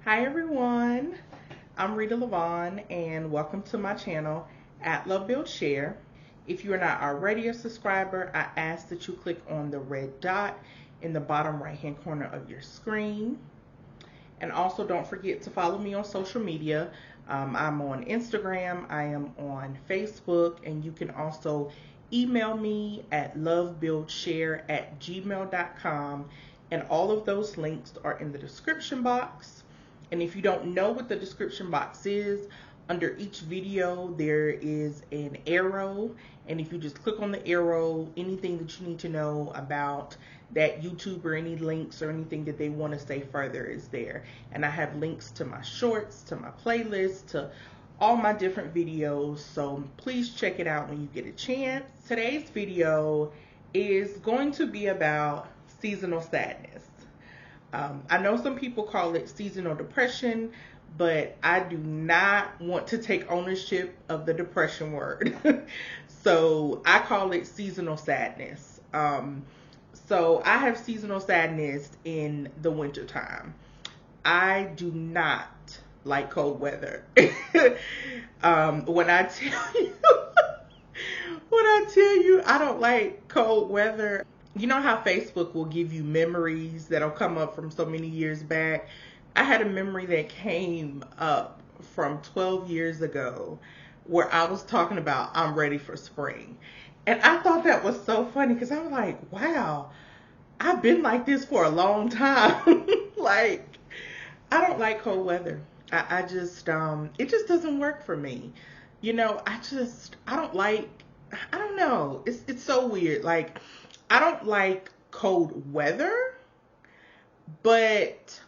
Hi everyone, I'm Rita Lavon and welcome to my channel at Love Build Share. If you are not already a subscriber, I ask that you click on the red dot in the bottom right hand corner of your screen. And also don't forget to follow me on social media. I'm on Instagram, I am on Facebook, and you can also email me at lovebuildshare@gmail.com, and all of those links are in the description box. And if you don't know what the description box is, under each video there is an arrow, and if you just click on the arrow, anything that you need to know about that YouTube or any links or anything that they want to say further is there. And I have links to my shorts, to my playlist, to all my different videos, so please check it out when you get a chance. Today's video is going to be about seasonal sadness. I know some people call it seasonal depression, but I do not want to take ownership of the depression word. So I call it seasonal sadness. So I have seasonal sadness in the winter time. I do not like cold weather. When I tell you I don't like cold weather, you know how Facebook will give you memories that'll come up from so many years back? I had a memory that came up from 12 years ago where I was talking about I'm ready for spring. And I thought that was so funny because I was like, wow, I've been like this for a long time. Like, I don't like cold weather. I just, it just doesn't work for me. You know, I don't know. It's so weird. Like, I don't like cold weather, but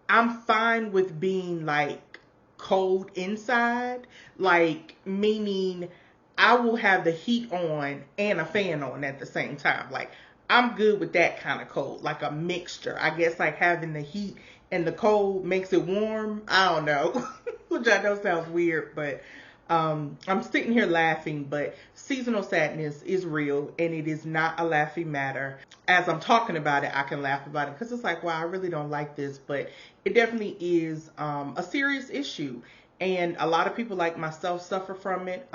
I'm fine with being like cold inside, like meaning I will have the heat on and a fan on at the same time. Like I'm good with that kind of cold, like a mixture. I guess like having the heat and the cold makes it warm. I don't know, which I know sounds weird, but I'm sitting here laughing, but seasonal sadness is real and it is not a laughing matter. As I'm talking about it, I can laugh about it because it's like, wow, I really don't like this, but it definitely is a serious issue. And a lot of people like myself suffer from it.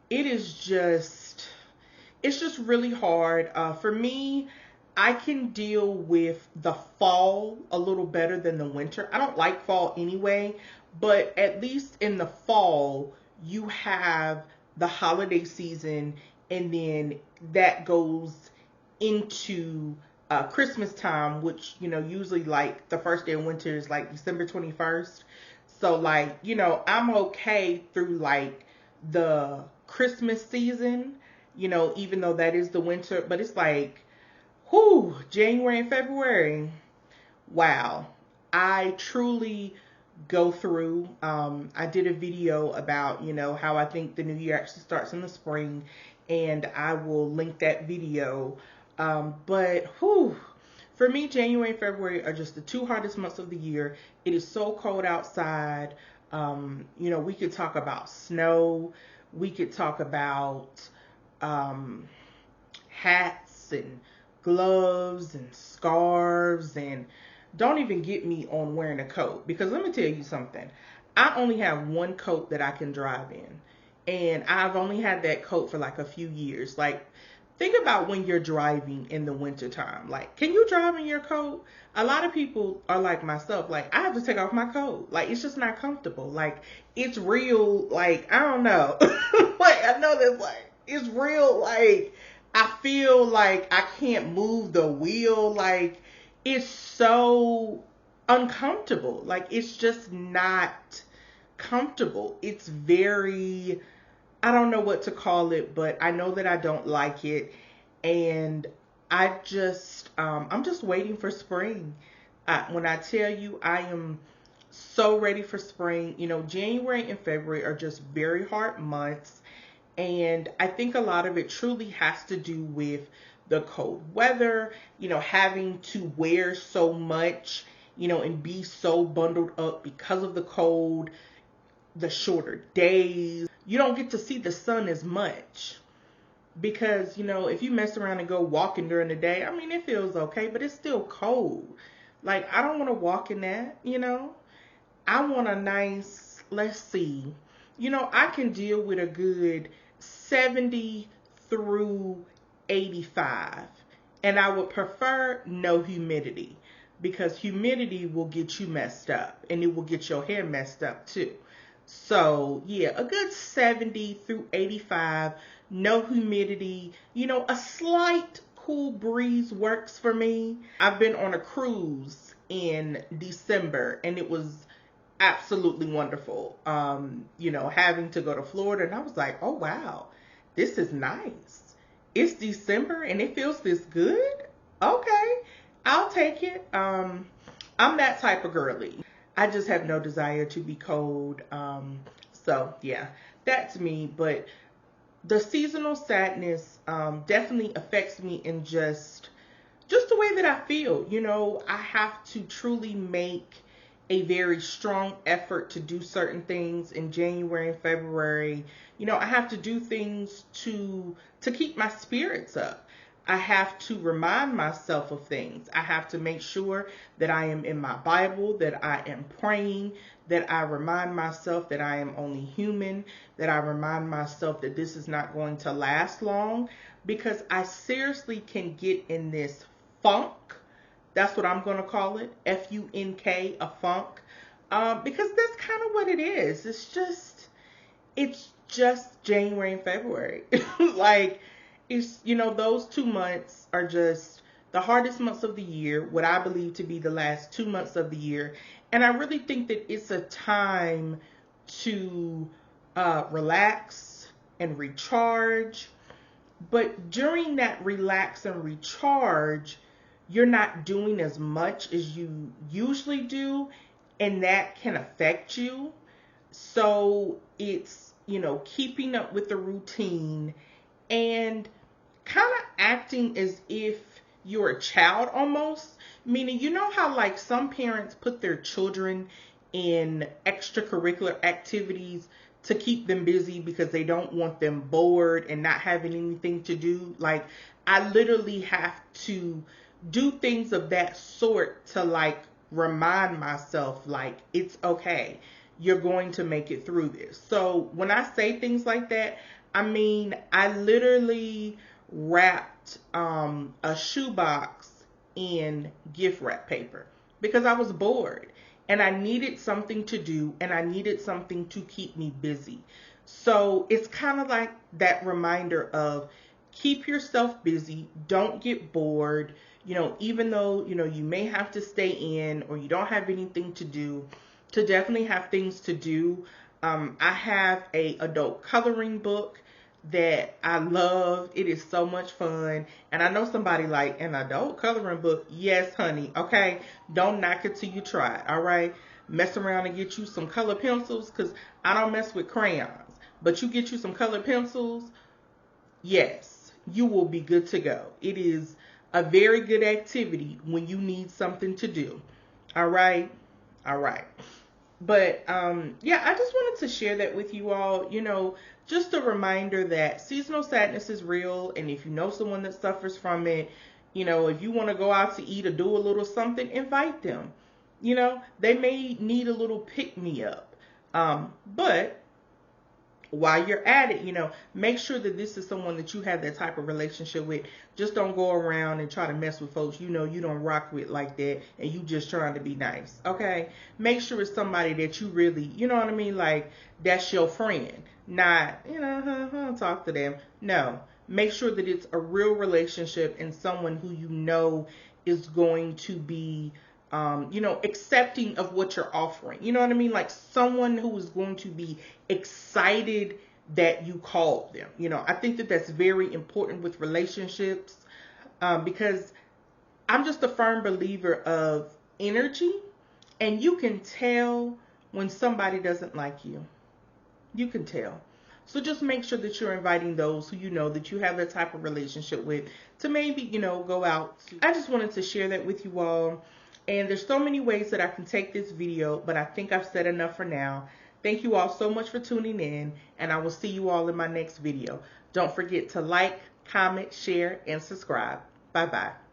It's just really hard. For me, I can deal with the fall a little better than the winter. I don't like fall anyway, but at least in the fall, you have the holiday season, and then that goes into Christmas time, which, you know, usually like the first day of winter is like December 21st. So like, you know, I'm okay through like the Christmas season, you know, even though that is the winter, but it's like, whew, January and February. Wow. I truly go through. I did a video about, you know, how I think the new year actually starts in the spring, and I will link that video. But whew, for me, January and February are just the two hardest months of the year. It is so cold outside. You know, we could talk about snow. We could talk about hats and gloves and scarves, and don't even get me on wearing a coat, because let me tell you something. I only have one coat that I can drive in, and I've only had that coat for like a few years. Like, think about when you're driving in the wintertime. Like, can you drive in your coat? A lot of people are like myself. Like, I have to take off my coat. Like, it's just not comfortable. Like, it's real. Like, I don't know. Like, I know that's like, it's real. Like, I feel like I can't move the wheel. Like, it's so uncomfortable. Like, it's just not comfortable. It's very, I don't know what to call it, but I know that I don't like it. And I'm just waiting for spring. When I tell you I am so ready for spring, you know, January and February are just very hard months. And I think a lot of it truly has to do with the cold weather, you know, having to wear so much, you know, and be so bundled up because of the cold, the shorter days. You don't get to see the sun as much because, you know, if you mess around and go walking during the day, I mean, it feels okay, but it's still cold. Like, I don't want to walk in that, you know. I want a nice, let's see, you know, I can deal with a good 70 through 85. And I would prefer no humidity, because humidity will get you messed up and it will get your hair messed up too. So, yeah, a good 70 through 85, no humidity, you know, a slight cool breeze works for me. I've been on a cruise in December and it was absolutely wonderful. You know, having to go to Florida, and I was like, oh wow, this is nice. It's December and it feels this good. Okay, I'll take it. I'm that type of girly. I just have no desire to be cold. So yeah, that's me. But the seasonal sadness definitely affects me in just the way that I feel. You know, I have to truly make a very strong effort to do certain things in January and February. You know, I have to do things to keep my spirits up. I have to remind myself of things. I have to make sure that I am in my Bible, that I am praying, that I remind myself that I am only human, that I remind myself that this is not going to last long, because I seriously can get in this funk. That's what I'm going to call it, F-U-N-K, a funk, because that's kind of what it is. It's just January and February. Like, it's, you know, those 2 months are just the hardest months of the year, what I believe to be the last 2 months of the year. And I really think that it's a time to relax and recharge. But during that relax and recharge, you're not doing as much as you usually do, and that can affect you. So it's, you know, keeping up with the routine and kind of acting as if you're a child almost. Meaning, you know how like some parents put their children in extracurricular activities to keep them busy because they don't want them bored and not having anything to do. Like, I literally have to do things of that sort to like remind myself like it's okay. You're going to make it through this. So when I say things like that, I mean, I literally wrapped a shoebox in gift wrap paper because I was bored and I needed something to do and I needed something to keep me busy. So it's kind of like that reminder of keep yourself busy, don't get bored. You know, even though, you know, you may have to stay in or you don't have anything to do, to definitely have things to do. I have a adult coloring book that I love. It is so much fun. And I know somebody like, an adult coloring book? Yes, honey. Okay. Don't knock it till you try it. All right. Mess around and get you some color pencils, because I don't mess with crayons. But you get you some color pencils, yes, you will be good to go. It is a very good activity when you need something to do. All right. All right. But yeah, I just wanted to share that with you all. You know, just a reminder that seasonal sadness is real. And if you know someone that suffers from it, you know, if you want to go out to eat or do a little something, invite them. You know, they may need a little pick me up. But while you're at it, you know, make sure that this is someone that you have that type of relationship with. Just don't go around and try to mess with folks you know you don't rock with like that and you just trying to be nice. Okay? Make sure it's somebody that you really, you know what I mean? Like, that's your friend. Not, you know, talk to them. No. Make sure that it's a real relationship and someone who you know is going to be you know, accepting of what you're offering. You know what I mean? Like someone who is going to be excited that you called them. You know, I think that that's very important with relationships because I'm just a firm believer of energy, and you can tell when somebody doesn't like you. You can tell. So just make sure that you're inviting those who you know that you have that type of relationship with to maybe, you know, go out. I just wanted to share that with you all. And there's so many ways that I can take this video, but I think I've said enough for now. Thank you all so much for tuning in, and I will see you all in my next video. Don't forget to like, comment, share, and subscribe. Bye-bye.